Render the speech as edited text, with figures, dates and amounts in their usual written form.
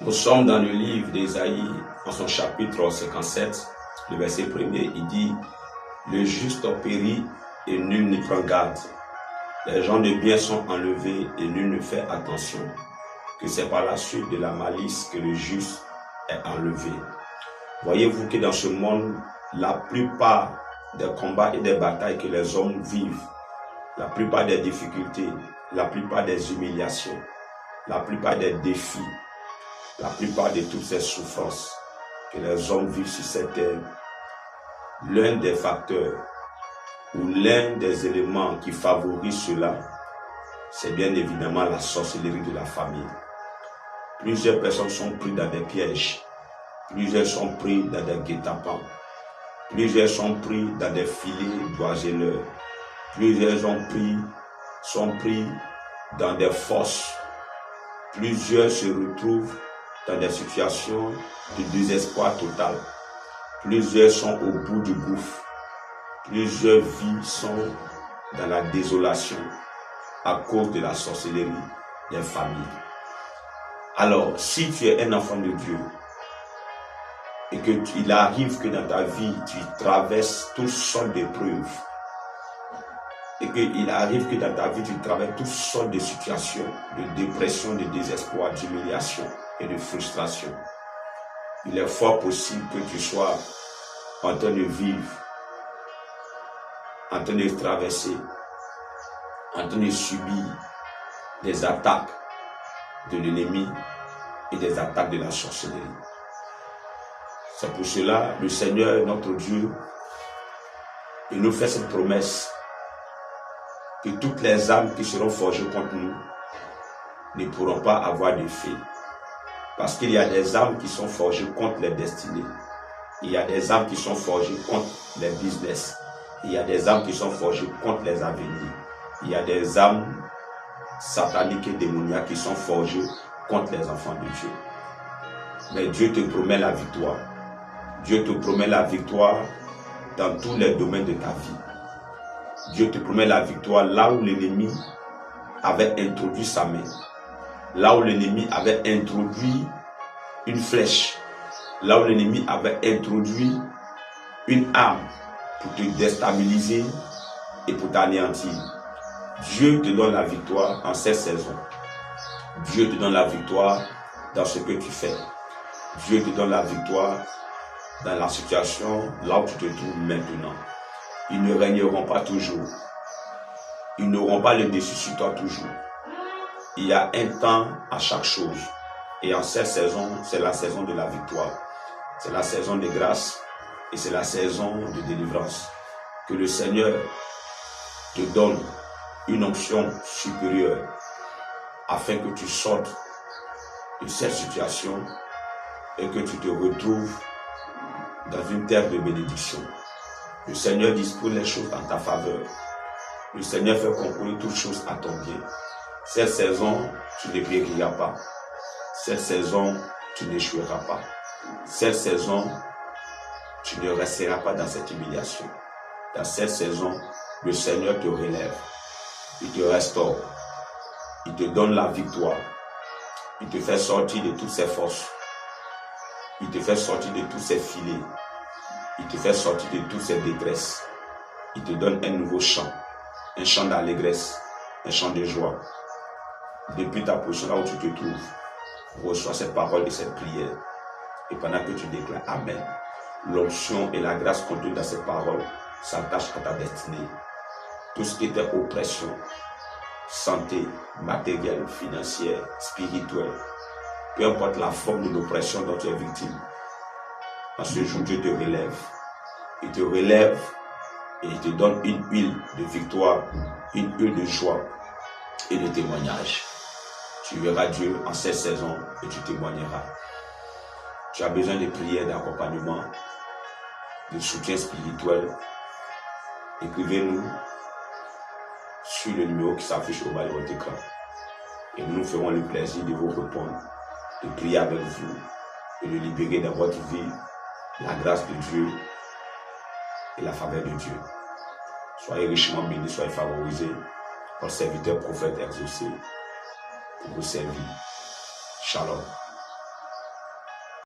Nous sommes dans le livre d'Ésaïe, en son chapitre 57, le verset 1er, il dit « Le juste périt et nul n'y prend garde. Les gens de bien sont enlevés et nul ne fait attention. Que c'est par la suite de la malice que le juste est enlevé. » Voyez-vous que dans ce monde, la plupart des combats et des batailles que les hommes vivent, la plupart des difficultés, la plupart des humiliations, la plupart des défis, la plupart de toutes ces souffrances que les hommes vivent sur cette terre, l'un des facteurs ou l'un des éléments qui favorisent cela, c'est bien évidemment la sorcellerie de la famille. Plusieurs personnes sont prises dans des pièges, plusieurs sont pris dans des guet-apens, plusieurs sont pris dans des filets d'oiseleurs, plusieurs sont pris dans des fosses, plusieurs se retrouvent dans des situations de désespoir total. Plusieurs sont au bout du gouffre. Plusieurs vies sont dans la désolation à cause de la sorcellerie des familles. Alors, si tu es un enfant de Dieu et qu'il arrive que dans ta vie, tu traverses toutes sortes d'épreuves, et qu'il arrive que dans ta vie, tu traverses toutes sortes de situations de dépression, de désespoir, d'humiliation et de frustration, il est fort possible que tu sois en train de vivre, en train de traverser, en train de subir des attaques de l'ennemi et des attaques de la sorcellerie. C'est pour cela le Seigneur, notre Dieu, il nous fait cette promesse que toutes les âmes qui seront forgées contre nous ne pourront pas avoir d'effet. Parce qu'il y a des âmes qui sont forgées contre les destinées. Il y a des âmes qui sont forgées contre les business. Il y a des âmes qui sont forgées contre les avenirs. Il y a des âmes sataniques et démoniaques qui sont forgées contre les enfants de Dieu. Mais Dieu te promet la victoire. Dieu te promet la victoire dans tous les domaines de ta vie. Dieu te promet la victoire là où l'ennemi avait introduit sa main. Là où l'ennemi avait introduit une flèche, là où l'ennemi avait introduit une arme pour te déstabiliser et pour t'anéantir. Dieu te donne la victoire en cette saison. Dieu te donne la victoire dans ce que tu fais. Dieu te donne la victoire dans la situation là où tu te trouves maintenant. Ils ne régneront pas toujours. Ils n'auront pas le dessus sur toi toujours. Il y a un temps à chaque chose. Et en cette saison, c'est la saison de la victoire. C'est la saison de grâce et c'est la saison de délivrance. Que le Seigneur te donne une onction supérieure afin que tu sortes de cette situation et que tu te retrouves dans une terre de bénédiction. Le Seigneur dispose les choses en ta faveur. Le Seigneur fait concourir toutes choses à ton bien. Cette saison, tu ne périras pas. Cette saison, tu n'échoueras pas. Cette saison, tu ne resteras pas dans cette humiliation. Dans cette saison, le Seigneur te relève. Il te restaure. Il te donne la victoire. Il te fait sortir de toutes ses forces. Il te fait sortir de tous ses filets. Il te fait sortir de toutes ses détresses. Il te donne un nouveau chant. Un chant d'allégresse. Un chant de joie. Depuis ta position là où tu te trouves, reçois cette parole et cette prière. Et pendant que tu déclares Amen, l'onction et la grâce contenues dans cette parole s'attachent à ta destinée. Tout ce qui était oppression, santé, matérielle, financière, spirituelle, peu importe la forme de l'oppression dont tu es victime, en ce jour Dieu te relève. Il te relève et il te donne une huile de victoire, une huile de joie et de témoignage. Tu verras Dieu en cette saison et tu témoigneras. Tu as besoin de prières, d'accompagnement, de soutien spirituel. Écrivez-nous sur le numéro qui s'affiche au bas de votre écran. Et nous nous ferons le plaisir de vous répondre, de prier avec vous et de libérer dans votre vie la grâce de Dieu et la faveur de Dieu. Soyez richement bénis, soyez favorisés par le serviteur prophète exaucé pour vous servir. Shalom.